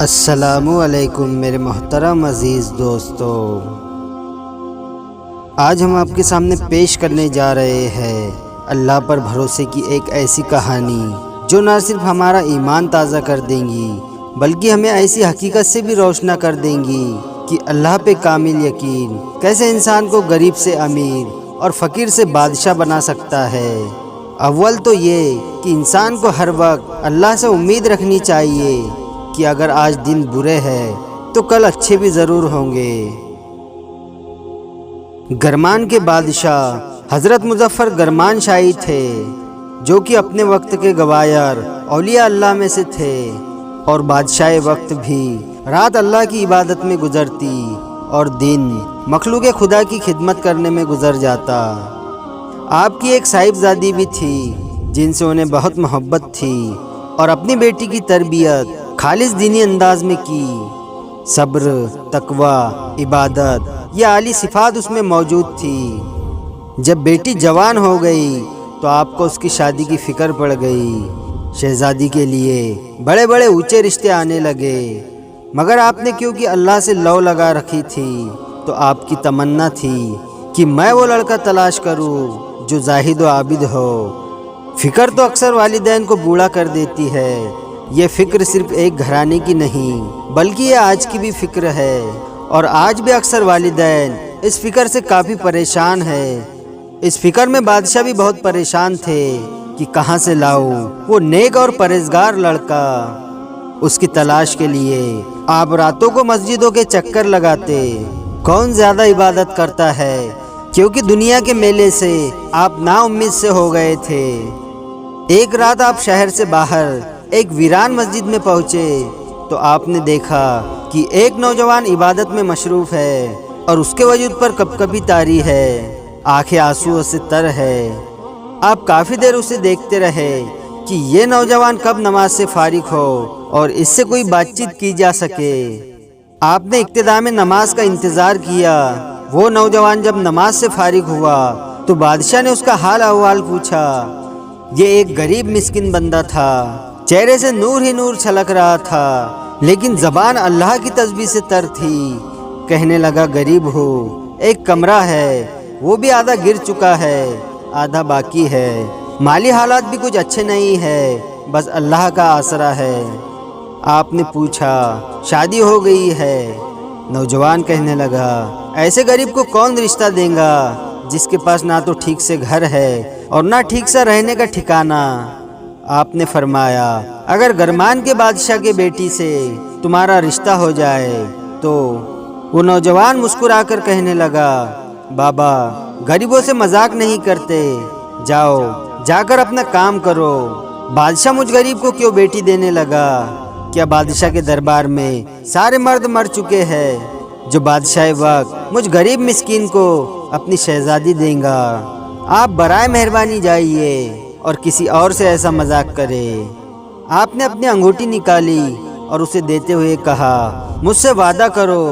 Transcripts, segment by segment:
السلام علیکم میرے محترم عزیز دوستو، آج ہم آپ کے سامنے پیش کرنے جا رہے ہیں اللہ پر بھروسے کی ایک ایسی کہانی جو نہ صرف ہمارا ایمان تازہ کر دیں گی بلکہ ہمیں ایسی حقیقت سے بھی روشن کر دیں گی کہ اللہ پہ کامل یقین کیسے انسان کو غریب سے امیر اور فقیر سے بادشاہ بنا سکتا ہے۔ اول تو یہ کہ انسان کو ہر وقت اللہ سے امید رکھنی چاہیے کہ اگر آج دن برے ہیں تو کل اچھے بھی ضرور ہوں گے۔ گرمان کے بادشاہ حضرت مظفر گرمان شاہی تھے جو کہ اپنے وقت کے گواہر اولیاء اللہ میں سے تھے، اور بادشاہ وقت بھی رات اللہ کی عبادت میں گزرتی اور دن مخلوق خدا کی خدمت کرنے میں گزر جاتا۔ آپ کی ایک صاحبزادی بھی تھی جن سے انہیں بہت محبت تھی، اور اپنی بیٹی کی تربیت خالص دینی انداز میں کی۔ صبر، تقوی، عبادت یہ اعلی صفات اس میں موجود تھی۔ جب بیٹی جوان ہو گئی تو آپ کو اس کی شادی کی فکر پڑ گئی۔ شہزادی کے لیے بڑے بڑے اونچے رشتے آنے لگے، مگر آپ نے کیونکہ اللہ سے لو لگا رکھی تھی تو آپ کی تمنا تھی کہ میں وہ لڑکا تلاش کروں جو زاہد و عابد ہو۔ فکر تو اکثر والدین کو بوڑھا کر دیتی ہے۔ یہ فکر صرف ایک گھرانے کی نہیں بلکہ یہ آج کی بھی فکر ہے، اور آج بھی اکثر والدین اس فکر سے کافی پریشان ہیں۔ اس فکر میں بادشاہ بھی بہت پریشان تھے کہ کہاں سے لاؤں وہ نیک اور پرہیزگار لڑکا۔ اس کی تلاش کے لیے آپ راتوں کو مسجدوں کے چکر لگاتے۔ کون زیادہ عبادت کرتا ہے، کیونکہ دنیا کے میلے سے آپ نا امید سے ہو گئے تھے۔ ایک رات آپ شہر سے باہر ایک ویران مسجد میں پہنچے تو آپ نے دیکھا کہ ایک نوجوان عبادت میں مصروف ہے اور اس کے وجود پر کپکپی طاری ہے، آنکھیں آنسو سے تر ہے۔ آپ کافی دیر اسے دیکھتے رہے کہ یہ نوجوان کب نماز سے فارغ ہو اور اس سے کوئی بات چیت کی جا سکے۔ آپ نے ابتدا میں نماز کا انتظار کیا۔ وہ نوجوان جب نماز سے فارغ ہوا تو بادشاہ نے اس کا حال احوال پوچھا۔ یہ ایک غریب مسکین بندہ تھا، چہرے سے نور ہی نور چھلک رہا تھا، لیکن زبان اللہ کی تسبیح سے تر تھی۔ کہنے لگا، غریب ہو، ایک کمرہ ہے، وہ بھی آدھا گر چکا ہے، آدھا باقی ہے، مالی حالات بھی کچھ اچھے نہیں ہے، بس اللہ کا آسرا ہے۔ آپ نے پوچھا، شادی ہو گئی ہے؟ نوجوان کہنے لگا، ایسے غریب کو کون رشتہ دے گا جس کے پاس نہ تو ٹھیک سے گھر ہے اور نہ ٹھیک سے رہنے کا ٹھکانہ۔ آپ نے فرمایا، اگر گرمان کے بادشاہ کے بیٹی سے تمہارا رشتہ ہو جائے تو؟ وہ نوجوان مسکرا کر کہنے لگا، بابا غریبوں سے مذاق نہیں کرتے، جاؤ جا کر اپنا کام کرو۔ بادشاہ مجھ غریب کو کیوں بیٹی دینے لگا؟ کیا بادشاہ کے دربار میں سارے مرد مر چکے ہیں جو بادشاہ وقت مجھ غریب مسکین کو اپنی شہزادی دیں گا؟ آپ برائے مہربانی جائیے اور کسی اور سے ایسا مذاق کرے۔ آپ نے اپنی انگوٹھی نکالی اور اسے دیتے ہوئے کہا، مجھ سے وعدہ کرو،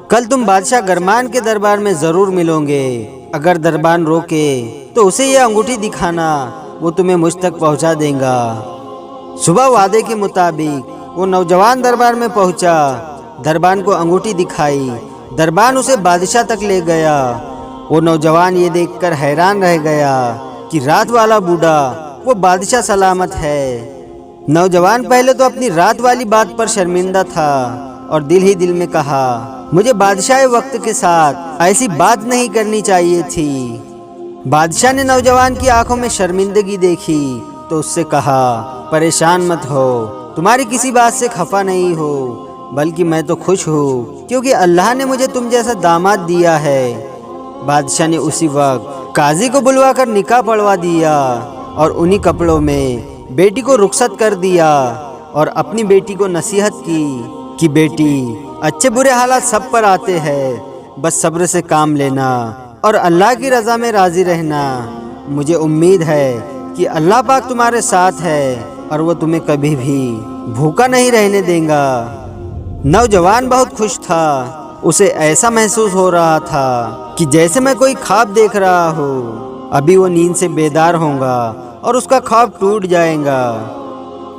کل تم بادشاہ گرمان کے دربار میں ضرور ملو گے۔ اگر دربان روکے تو اسے یہ انگوٹھی دکھانا، وہ تمہیں مجھ تک پہنچا دے گا۔ صبح وعدے کے مطابق وہ نوجوان دربار میں پہنچا، دربان کو انگوٹھی دکھائی، دربان اسے بادشاہ تک لے گیا۔ وہ نوجوان یہ دیکھ کر حیران رہ گیا کہ رات والا بوڑھا وہ بادشاہ سلامت ہے۔ نوجوان پہلے تو اپنی رات والی بات پر شرمندہ تھا اور دل ہی دل میں کہا، مجھے بادشاہ وقت کے ساتھ ایسی بات نہیں کرنی چاہیے تھی۔ بادشاہ نے نوجوان کی آنکھوں میں شرمندگی دیکھی تو اس سے کہا، پریشان مت ہو، تمہاری کسی بات سے خفا نہیں ہو، بلکہ میں تو خوش ہوں کیونکہ اللہ نے مجھے تم جیسا داماد دیا ہے۔ بادشاہ نے اسی وقت قاضی کو بلوا کر نکاح پڑھوا دیا اور انہی کپڑوں میں بیٹی کو رخصت کر دیا، اور اپنی بیٹی کو نصیحت کی کہ بیٹی، اچھے برے حالات سب پر آتے ہیں، بس صبر سے کام لینا اور اللہ کی رضا میں راضی رہنا۔ مجھے امید ہے کہ اللہ پاک تمہارے ساتھ ہے اور وہ تمہیں کبھی بھی بھوکا نہیں رہنے دے گا۔ نوجوان بہت خوش تھا، اسے ایسا محسوس ہو رہا تھا کہ جیسے میں کوئی خواب دیکھ رہا ہوں، ابھی وہ نیند سے بیدار ہوں گا اور اس کا خواب ٹوٹ جائے گا۔